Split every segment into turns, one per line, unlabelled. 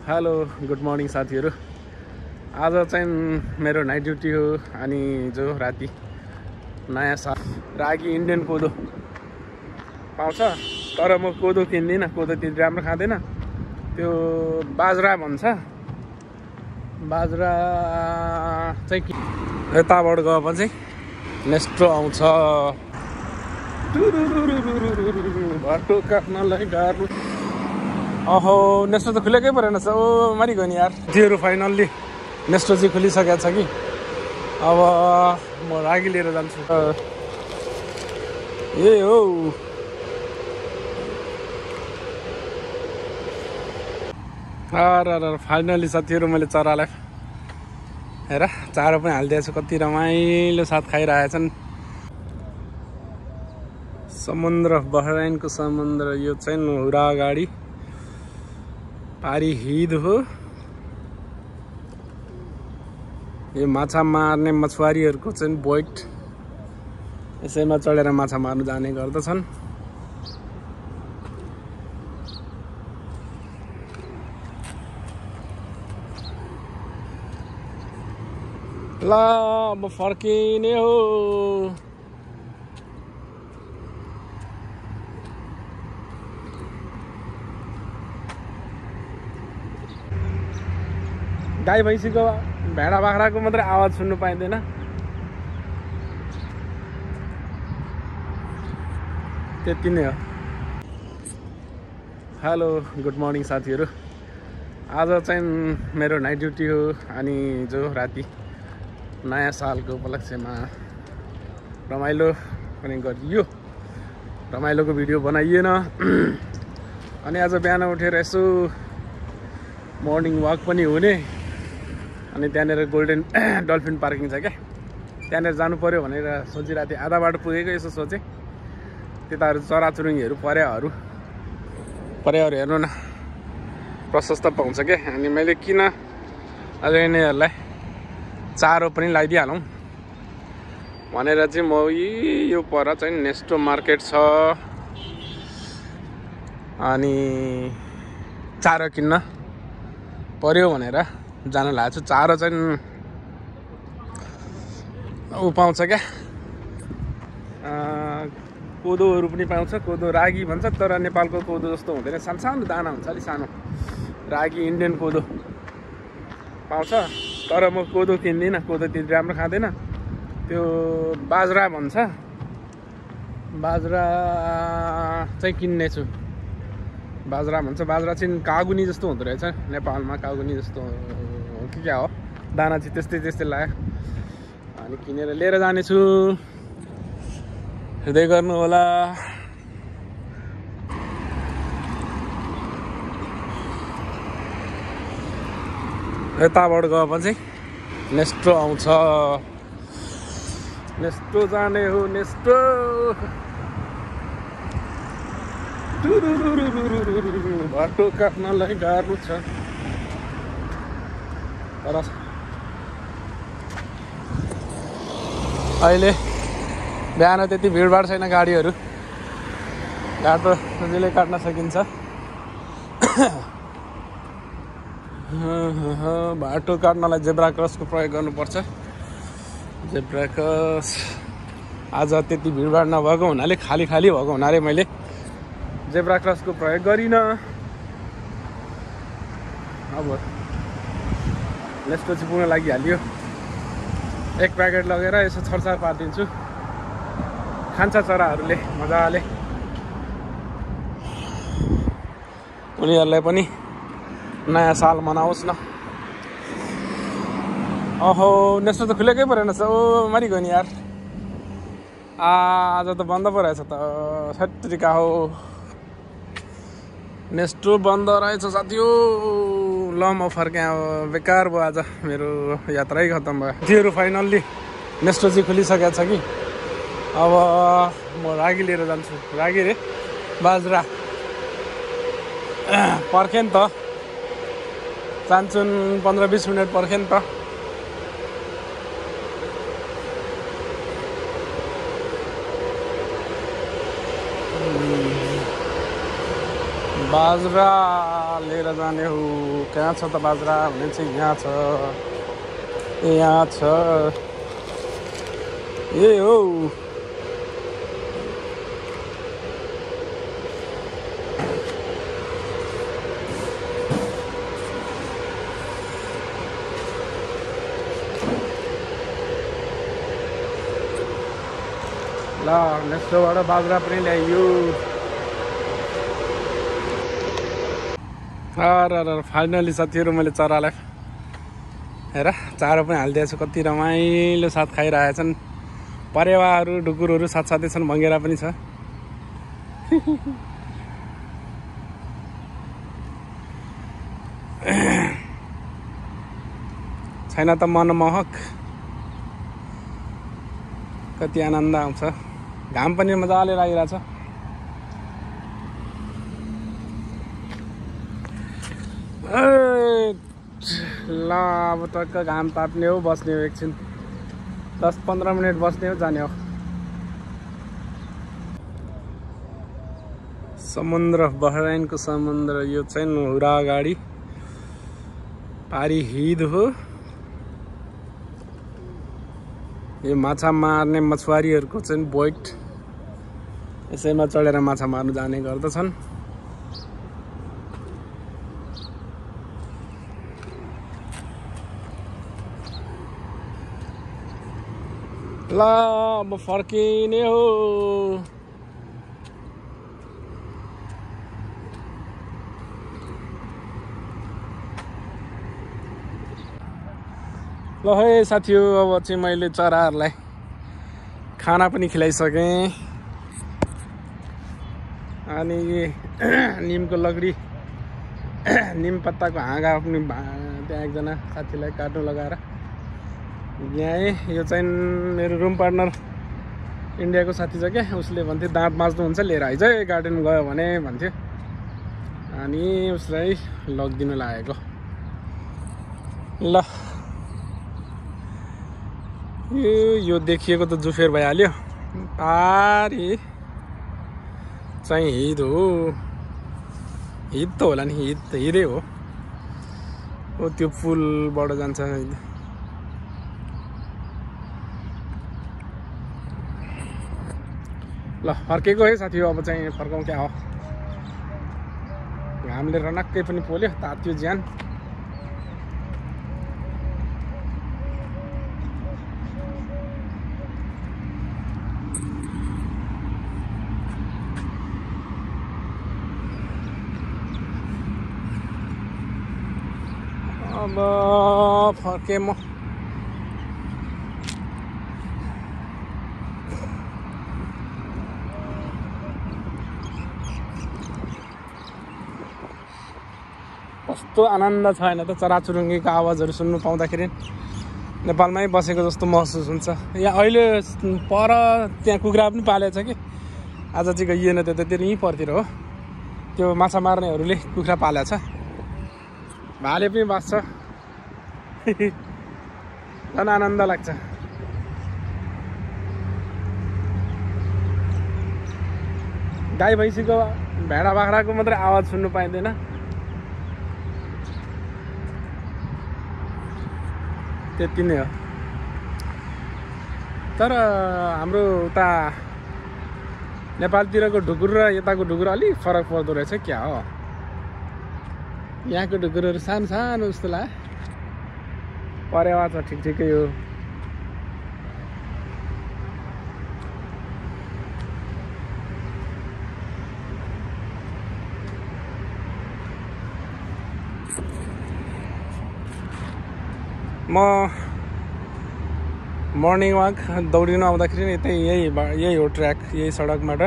Hello good morning साथीहरू। आज चाहिँ मेरो नाइट ड्युटी हो अनि जो राति नयाँ साल रागी इन्डियन कोदो पाउँछ। तर म कोदो किन्दिनँ, कोदो त्यति राम्रो खाँदैन। त्यो बाजरा भन्छ, बाजरा चाहिँ यताबाट गएपछि नेस्ट्रो आउँछ। बाटो काट्नलाई गाह्रो। अहो नेस्ट्रो त खुलेकै परेन छ। ओ मरि गयो नि यार। त्योहरू फाइनल्ली नेस्ट्रो चाहिँ खुलिसकेको छ कि। अब म रागी लिएर जान्छु। ए हो फाइनल्ली साथीहरू मैले चरालाई हेर चारो पनि हालिदिएको छु। कति रमाइलो साथ खाइरहेछन्। समुद्र, बहराइनको समुद्र। यो चाहिँ हुरा गाडी पारी हिद हो। यो माछा मार्ने मछुवारीहरूको चाहिँ बोट यसैमा चढेर माछा मार्नु जाने गर्दछन्। ल अब फर्किने हो। गाई भैँसीको भेडा बाख्राको मात्रै आवाज सुन्नु पाइँदैन। त्यति नै हो। हेलो गुड मर्निङ साथीहरू। आज चाहिँ मेरो नाइट ड्युटी हो अनि जो राति नयाँ सालको उपलक्ष्यमा रमाइलो पनि गरियो। रमाइलोको भिडियो बनाइएन। अनि आज बिहान उठेर यसो मर्निङ वाक पनि हुने। अनि त्यहाँनिर गोल्डन डल्फिन पार्किङ छ क्या, त्यहाँनिर जानु पर्यो भनेर सोचिरहेको थिएँ। आधा बाटो पुगेको यसो सोचेँ त्यताहरू चराचुरुङ्गीहरू पर्याहरू हेर्नु न प्रशस्त पाउँछ क्या। अनि मैले किन अझ यिनीहरूलाई चारो पनि लगाइदिइहालौँ भनेर चाहिँ म यो पर चाहिँ नेस्टो मार्केट छ अनि चारो किन्न पर्यो भनेर जान लागेको छु। चारो चाहिँ ऊ पाउँछ क्या, कोदोहरू पनि पाउँछ। कोदो रागी भन्छ तर नेपालको कोदो जस्तो हुँदैन। सानो सानो दाना हुन्छ, अलिक सानो। रागी इन्डियन कोदो पाउँछ। तर म कोदो किन्दिनँ, कोदो त्यति राम्रो खाँदैन। त्यो बाजरा भन्छ, बाजरा चाहिँ किन्ने छु। बाजरा भन्छ, बाजरा चाहिँ कागुनी जस्तो हुँदो रहेछ नेपालमा। कागुनी जस्तो हो कि क्या हो, दाना चाहिँ त्यस्तै लाग्यो। अनि किनेर लिएर जानेछु। हेर्दै गर्नु होला। यताबाट गएपछि नेस्ट्रो आउँछ। नेस्ट्रो जाने हो, नेस्ट्रो। बाटो काट्नलाई गाह्रो छ। तर अहिले बिहान त्यति भिडभाड छैन। गाडीहरू बाटो सजिलै काट्न सकिन्छ। बाटो काट्नलाई जेब्रा क्रसको प्रयोग गर्नुपर्छ। जेब्रा क्रस आज त्यति भिडभाड नभएको हुनाले, खाली भएको हुनाले मैले जेब्रा क्रसको प्रयोग गरिनँ। अब नेस्टो चाहिँ पुग्न लागिहाल्यो। एक प्याकेट लगेर यसो छरछार पारिदिन्छु। खान्छ चराहरूले मजाले। उनीहरूलाई पनि नयाँ साल मनाओस् न। अहो नेस्टो त खुलेकै परेन छ। ओ मरि गयो नि यार। आज त बन्द पो रहेछ त। छत्रिका हो, नेस्टो बन्द रहेछ साथी हो। ल म फर्केँ। अब बेकार भयो आज मेरो यात्रै खत्तम भयो। त्योहरू फाइनल्ली नेस्टो चाहिँ खुलिसकेको छ कि। अब म रागी लिएर जान्छु। रागी रे बाजरा पर्खेँ नि त। जान्छन् 15-20 मिनट पर्खेँ नि त। बाजरा लिएर जाने हो। कहाँ छ त बाजरा भने चाहिँ यहाँ छ, यहाँ छ, ए हो। ल नेक्स्टबाट बाजरा पनि ल्याइयो। फाइनली साथीहरू मैले चरालाई हेर चारो पनि हालिदिएको छु। कति रमाइलो साथ खाइरहेछन्। परेवाहरू ढुकुरहरू साथसाथै छन्, भँगेरा पनि छ। छैन त मनमोहक, कति आनन्द आउँछ। घाम पनि मजाले लागिरहेछ। ल अब टक्क घाम ताप्ने हो, बस्ने हो। एकछिन 10-15 मिनट बस्ने हो, जाने हो। समुद्र, बहराइनको समुद्र। यो चाहिँ हुरा गाडी पारी हिद हो। यो माछा मार्ने मछुवारीहरूको चाहिँ बोट, यसैमा चढेर माछा मार्नु जाने गर्दछन्। ल अब फर्किने हो। ल है साथी हो, अब चाहिँ मैले चराहरूलाई खाना पनि खिलाइसकेँ। अनि निमको लकडी, निम पत्ताको हाँगा पनि त्यहाँ एकजना साथीलाई काट्नु लगाएर यहाँ। यो चाहिँ मेरो रुम पार्टनर इन्डियाको साथी छ क्या, उसले भन्थ्यो दाँत माझ्नुहुन्छ लिएर आइज गार्डन गयो भने भन्थ्यो। अनि उसलाई लगिदिनु लागेको। ल यो देखिएको त जुफेर भइहाल्यो। पारी चाहिँ हिद हो, हिद त होला नि, हिदै हो। ओ त्यो पुलबाट जान्छ। ल फर्केको है साथी हो, अब चाहिँ फर्काउँ क्या हो। घामले रनक्कै पनि पोल्यो, तात्यो ज्यान। अब फर्के म। कस्तो आनन्द छ होइन त, चराचुरुङ्गीको आवाजहरू सुन्नु पाउँदाखेरि नेपालमै बसेको जस्तो महसुस हुन्छ। यहाँ अहिले पर त्यहाँ कुखुरा पनि पालेको छ कि, आज चाहिँ गइएन त्यतातिर, यहीँ परतिर हो। त्यो माछा मार्नेहरूले कुखुरा पालेको छ। भाले पनि बाँच्छ। झन् आनन्द लाग्छ। गाई भैँसीको, भेडा बाख्राको मात्रै आवाज सुन्नु पाइँदैन। त्यति नै हो। तर हाम्रो उता नेपालतिरको ढुकुर र यताको ढुकुर अलिक फरक पर्दो रहेछ। क्या हो, यहाँको ढुकुरहरू सानो सानो जस्तो लाग्यो। परेवा त ठिक ठिकै हो। म मर्निङ वाक दौडिनु आउँदाखेरि यही हो ट्र्याक, यही सडकबाट।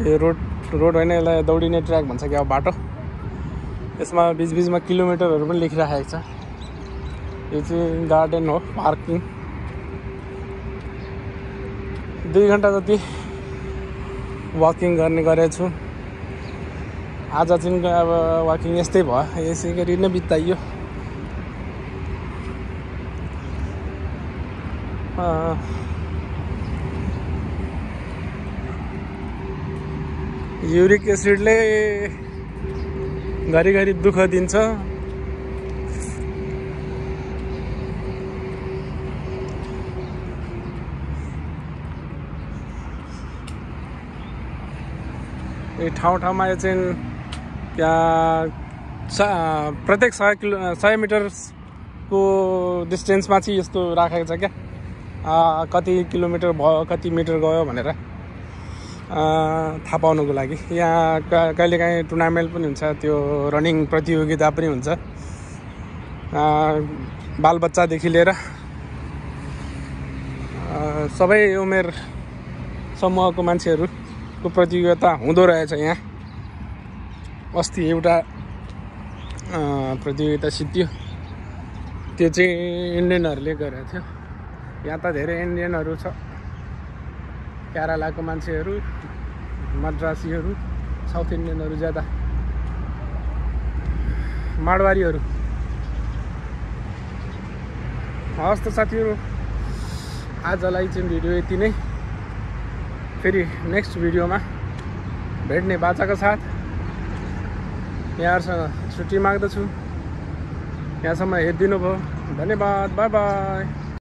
यो रोड होइन, यसलाई दौडिने ट्र्याक भन्छ क्या बाटो। यसमा बिचबिचमा किलोमिटरहरू पनि लेखिराखेको छ। यो चाहिँ गार्डन हो, पार्किङ। 2 घन्टा जति वाकिङ गर्ने गरेको छु। आज चाहिँ अब वाकिङ यस्तै भयो, यसै गरी नै बिताइयो। युरिक एसिडले घरिघरि दुःख दिन्छ। यो ठाउँमा चाहिँ त्यहाँ प्रत्येक 100 मिटरको डिस्टेन्समा चाहिँ यस्तो राखेको छ क्या, कति किलोमिटर भयो कति मिटर गयो भनेर थाहा पाउनुको लागि। यहाँ कहिलेकाहीँ टुर्नामेन्ट पनि हुन्छ, त्यो रनिङ प्रतियोगिता पनि हुन्छ। बालबच्चादेखि लिएर सबै उमेर समूहको मान्छेहरूको प्रतियोगिता हुँदो रहेछ यहाँ। अस्ति एउटा प्रतियोगिता जित्यो, त्यो चाहिँ इन्डियनहरूले गरेको थियो। यहाँ त धेरै इन्डियनहरू छ, केरलाको मान्छेहरू, मद्रासीहरू, साउथ इन्डियनहरू ज्यादा, माडवारीहरू। हस् त साथीहरू, आजलाई चाहिँ भिडियो यति नै। फेरि नेक्स्ट भिडियोमा भेट्ने बाचाको साथ यहाँहरूसँग छुट्टी माग्दछु। यहाँसम्म हेरिदिनु भयो, धन्यवाद, बाई बाई।